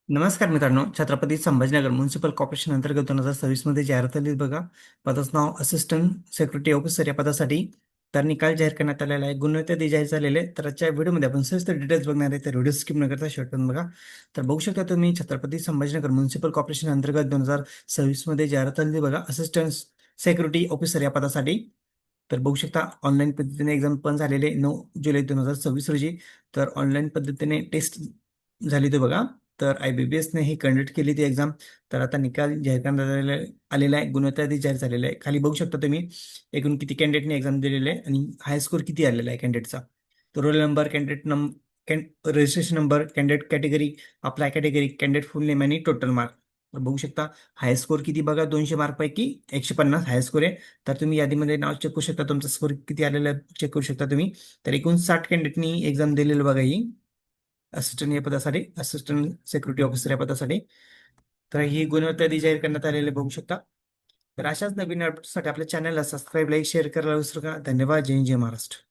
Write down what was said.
नमस्कार मित्रांनो, Chhatrapati Sambhajinagar municipal corporation अंतर्गत 2026 मध्ये जाहिरात आली बघा. पदाचं नाव असिस्टंट सिक्युरिटी ऑफिसर या पदासाठी. तर निकाल जाहीर करण्यात आलेला आहे, गुणवत्ता जाहीर झालेले आहे. तर आजच्या व्हिडिओमध्ये आपण सविस्तर डिटेल्स बघणार आहे. तर व्हिडिओ स्किप न करता शेवटपर्यंत बघा. तर बघू शकता तुम्ही छत्रपती संभाजीनगर म्युन्सिपल कॉर्पोरेशन अंतर्गत 2026 मध्ये जाहिरात आली बघा, असिस्टंट सिक्युरिटी ऑफिसर या पदासाठी. तर बघू शकता ऑनलाईन पद्धतीने एक्झाम पण झालेले 9 जुलै 2026 रोजी. तर ऑनलाईन पद्धतीने टेस्ट झाली ते बघा. तर IBPSने ही कंडक्ट केली ती एक्झाम. तर आता निकाल जाहीर करण्यात आलेला आहे, गुणवत्ता आधी जाहीर झालेला आहे. खाली बघू शकता तुम्ही एकूण किती कॅन्डिडेटने एक्झाम दिलेले आहे आणि हाय स्कोर किती आलेला आहे कॅन्डिडेटचा. तर roll number, registration number, candidate category, apply category, candidate फुल नेम आणि टोटल मार्क. तर बघू शकता हाय स्कोर किती बघा, 200 मार्क पैकी 150 हाय स्कोर आहे. तर तुम्ही यादीमध्ये नाव चेक करू शकता, तुमचा स्कोर किती आलेला आहे चेक करू शकता तुम्ही. तर एकूण 60 कॅन्डिडेटनी एक्झाम दिलेलं बघा ही असिस्टंट या पदासाठी, असिस्टंट सिक्युरिटी ऑफिसर या पदासाठी. तर ही गुणवत्ता यादी जाहीर करण्यात आलेली बघू शकता. तर अशाच नवीन अपडेट्ससाठी आपल्या चॅनलला सबस्क्राईब, लाईक, शेअर करायला विसरू नका. धन्यवाद. जय हिंद, जय महाराष्ट्र.